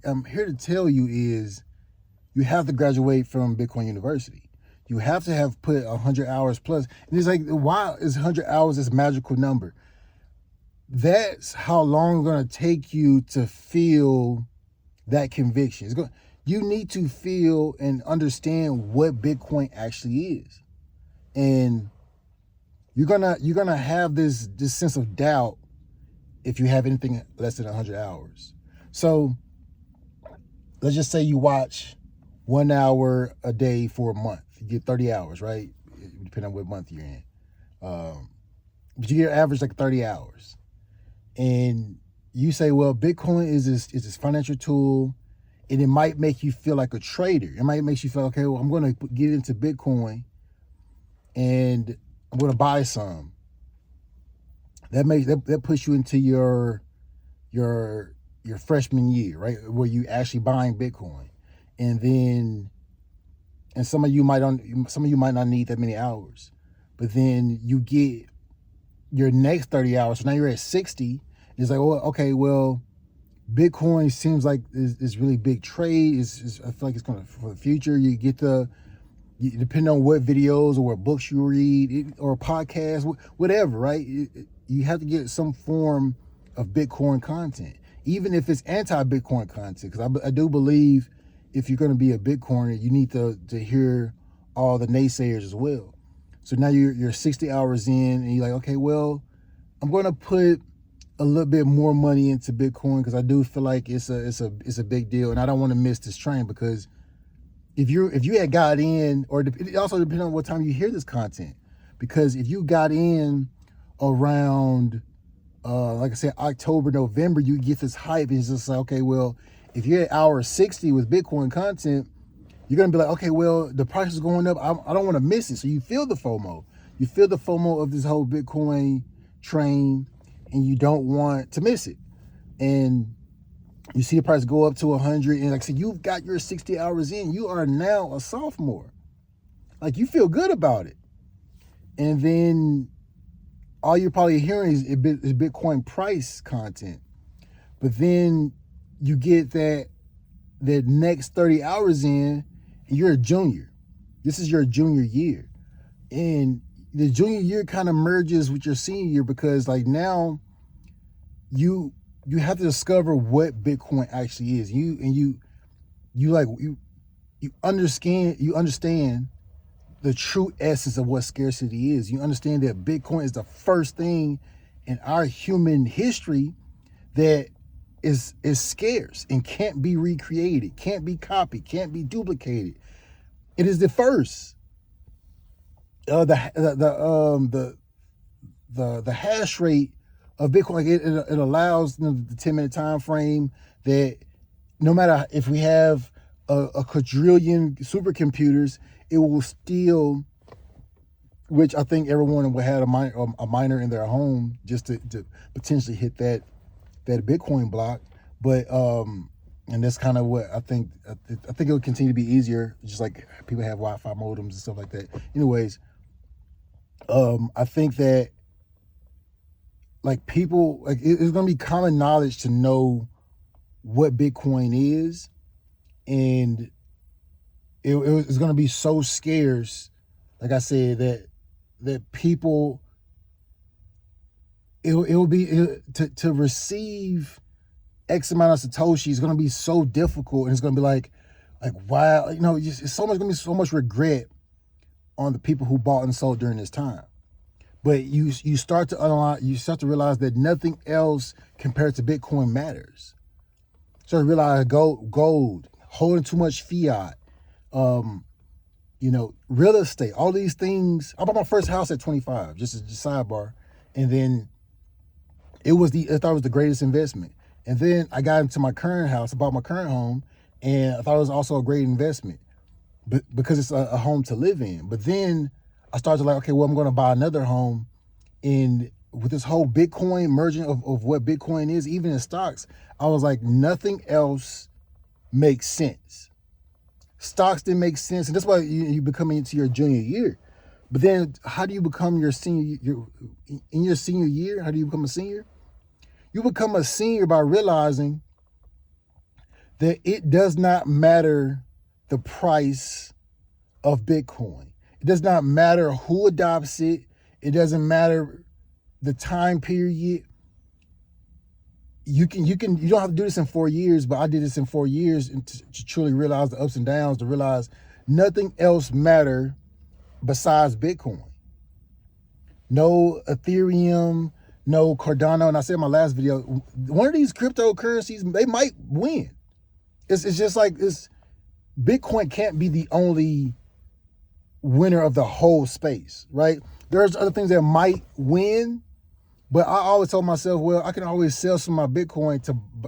I'm here to tell you is you have to graduate from Bitcoin University. You have to have put 100 hours plus. And it's like, why is 100 hours this magical number? That's how long it's going to take you to feel that conviction. You need to feel and understand what Bitcoin actually is. And you're gonna have this sense of doubt if you have anything less than 100 hours. So let's just say you watch 1 hour a day for a month. You get 30 hours, right? Depending on what month you're in. But you get average like 30 hours. And you say, well, Bitcoin is this financial tool, and it might make you feel like a trader. It might make you feel, okay, well, I'm going to get into Bitcoin and I'm going to buy some. That puts you into your freshman year, right? Where you actually buying Bitcoin. And some of you might not need that many hours. But then you get your next 30 hours. So now you're at 60. It's like, oh, okay, well, Bitcoin seems like is really big trade. I feel like it's going to, for the future. You get depending on what videos or what books you read or podcasts, whatever, right? You have to get some form of Bitcoin content, even if it's anti-Bitcoin content. Because I do believe if you're going to be a Bitcoiner, you need to hear all the naysayers as well. So now you're 60 hours in, and you're like, okay, well, I'm going to put a little bit more money into Bitcoin because I do feel like it's a big deal, and I don't want to miss this train. Because if you had got in, or it also depends on what time you hear this content, because if you got in around like I said, October, November, you get this hype, and it's just like, okay, well, if you're at hour 60 with Bitcoin content, you're gonna be like, okay, well, the price is going up, I don't want to miss it. So you feel the FOMO. You feel the FOMO of this whole Bitcoin train, and you don't want to miss it. And you see the price go up to 100, and like I said, you've got your 60 hours in. You are now a sophomore. Like, you feel good about it. And then all you're probably hearing is Bitcoin price content. But then you get that next 30 hours in, and you're a junior. This is your junior year. And the junior year kind of merges with your senior year, because like now you have to discover what Bitcoin actually is. You understand the true essence of what scarcity is. You understand that Bitcoin is the first thing in our human history that is scarce and can't be recreated, can't be copied, can't be duplicated. It is the first. The hash rate of Bitcoin, like it allows the 10-minute time frame that no matter if we have a quadrillion supercomputers, it will still, which I think everyone will have a miner in their home just to potentially hit that Bitcoin block. But and that's kind of what I think. I think it will continue to be easier, just like people have Wi-Fi modems and stuff like that. Anyways, I think that like people, like it's going to be common knowledge to know what Bitcoin is, and it's going to be so scarce, like I said, that people, it'll be to receive X amount of Satoshi is going to be so difficult, and it's going to be like wow, it's so much going to be so much regret on the people who bought and sold during this time. But you start to realize that nothing else compared to Bitcoin matters. So you realize gold, holding too much fiat, real estate, all these things. I bought my first house at 25, just as a sidebar. And then I thought it was the greatest investment. And then I got into my current house, I bought my current home, and I thought it was also a great investment, but because it's a home to live in. But then I started to like, okay, well, I'm going to buy another home. And with this whole Bitcoin merging of what Bitcoin is, even in stocks, I was like, nothing else makes sense. Stocks didn't make sense. And that's why you becoming into your junior year. But then how do you become your senior year? In your senior year, how do you become a senior? You become a senior by realizing that it does not matter the price of Bitcoin. It does not matter who adopts it. It doesn't matter the time period. You don't have to do this in 4 years, but I did this in 4 years and to truly realize the ups and downs, to realize nothing else matter besides Bitcoin. No Ethereum, no Cardano. And I said in my last video, one of these cryptocurrencies, they might win. It's just like Bitcoin can't be the only winner of the whole space, right? There's other things that might win, but I always told myself, well, I can always sell some of my Bitcoin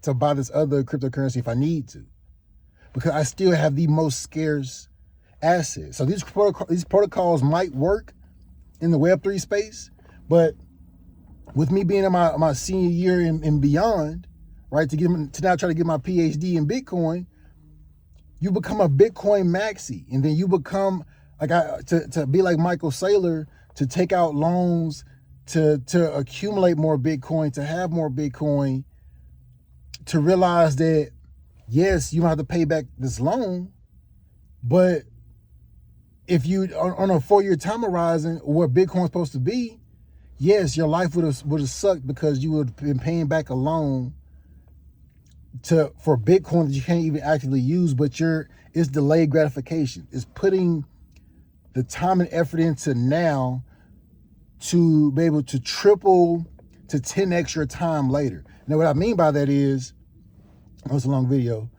to buy this other cryptocurrency if I need to, because I still have the most scarce asset. So these protocols might work in the Web3 space, but with me being in my senior year and beyond, right, to now try to get my PhD in Bitcoin, you become a Bitcoin maxi, and then you become to be like Michael Saylor, to take out loans, to accumulate more Bitcoin, to have more Bitcoin, to realize that, yes, you don't have to pay back this loan, but if you, on a 4-year time horizon, where Bitcoin's supposed to be, yes, your life would have sucked because you would have been paying back a loan for Bitcoin that you can't even actually use, but it's delayed gratification. It's putting the time and effort into now to be able to triple to 10x your time later. Now, what I mean by that is, that was a long video,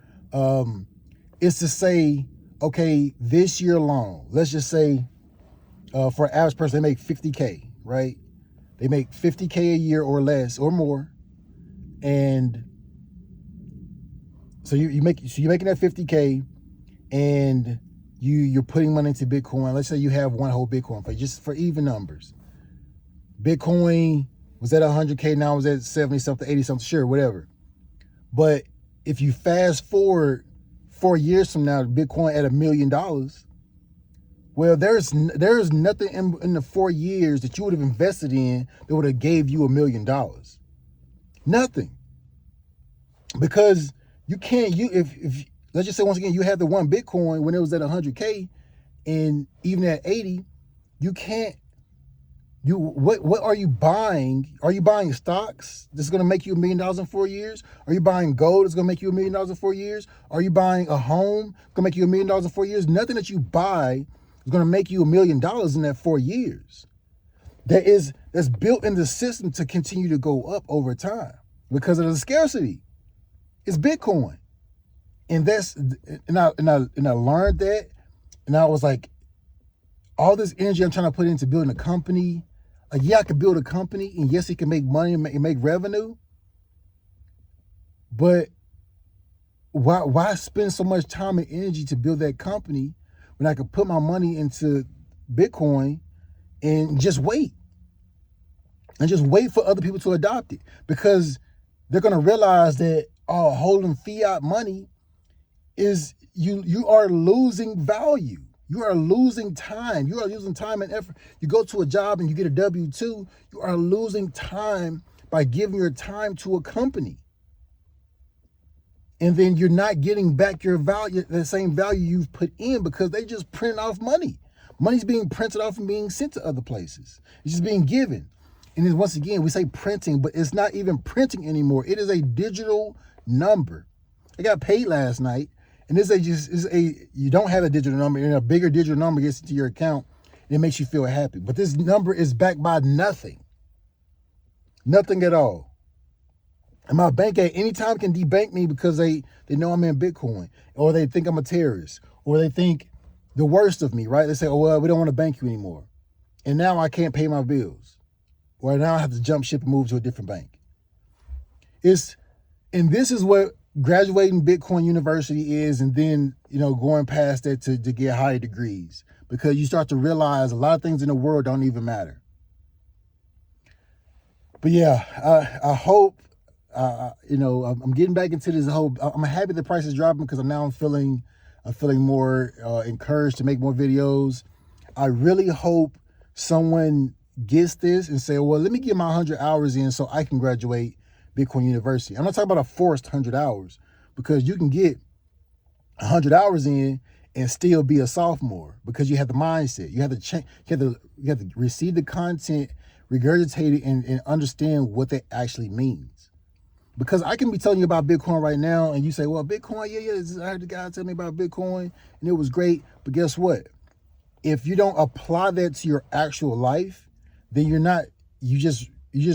is to say, okay, this year long, let's just say for an average person, they make 50K, right? They make 50K a year or less or more. And so you're making that 50K, and you're putting money into Bitcoin. Let's say you have one whole Bitcoin, just for even numbers. Bitcoin was at 100K, now it's at 70 something, 80 something, sure, whatever. But if you fast forward 4 years from now, Bitcoin at $1 million, well, there's nothing in the 4 years that you would have invested in that would have gave you $1 million. Nothing. Because if let's just say, once again, you had the one Bitcoin when it was at 100K, and even at 80, you can't. What are you buying? Are you buying stocks that's going to make you $1 million in 4 years? Are you buying gold that's going to make you $1 million in 4 years? Are you buying a home that's going to make you $1 million in 4 years? Nothing that you buy is going to make you $1 million in that 4 years. That's built in the system to continue to go up over time because of the scarcity. It's Bitcoin, and I learned that, and I was like, all this energy I'm trying to put into building a company. Yeah, I could build a company, and yes, it can make money and make revenue. But why spend so much time and energy to build that company when I could put my money into Bitcoin and just wait? And just wait for other people to adopt it, because they're going to realize that holding fiat money is you are losing value. You are losing time. You are losing time and effort. You go to a job and you get a W-2. You are losing time by giving your time to a company. And then you're not getting back your value, the same value you've put in, because they just print off money. Money's being printed off and being sent to other places. It's just being given. And then once again, we say printing, but it's not even printing anymore. It is a digital number. I got paid last night. And you don't have a digital number, and a bigger digital number gets into your account, and it makes you feel happy. But this number is backed by nothing. Nothing at all. And my bank at any time can debank me because they know I'm in Bitcoin, or they think I'm a terrorist, or they think the worst of me, right? They say, oh, well, we don't want to bank you anymore. And now I can't pay my bills. Or now I have to jump ship and move to a different bank. And this is what graduating Bitcoin University is, and then, going past that to get higher degrees, because you start to realize a lot of things in the world don't even matter. But yeah, I hope, I'm getting back into this whole, I'm happy the price is dropping, because I'm feeling more encouraged to make more videos. I really hope someone gets this and say, well, let me get my 100 hours in so I can graduate Bitcoin University. I'm not talking about a forced 100 hours, because you can get 100 hours in and still be a sophomore because you have the mindset. You have to change. You have to receive the content, regurgitate it, and understand what that actually means. Because I can be telling you about Bitcoin right now, and you say, "Well, Bitcoin, yeah, I heard the guy tell me about Bitcoin, and it was great." But guess what? If you don't apply that to your actual life, then you're not. You're just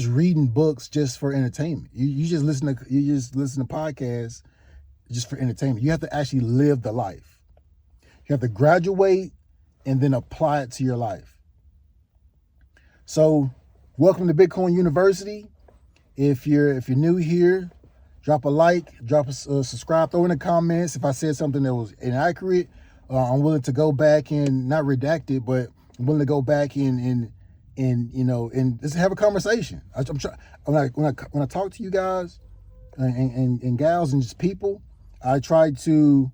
reading books just for entertainment. You just listen to podcasts just for entertainment. You have to actually live the life. You have to graduate and then apply it to your life. So, welcome to Bitcoin University. If you're new here, drop a like, drop a subscribe, throw in the comments if I said something that was inaccurate. I'm willing to go back and not redact it, but I'm willing to go back and just have a conversation. When I talk to you guys and gals and just people, I try to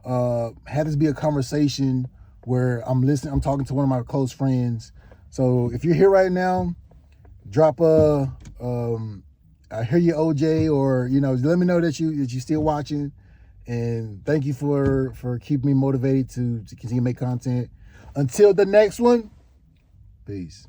have this be a conversation where I'm listening. I'm talking to one of my close friends. So if you're here right now, drop a I hear you, OJ, or let me know that you're still watching. And thank you for keeping me motivated to continue to make content. Until the next one, peace.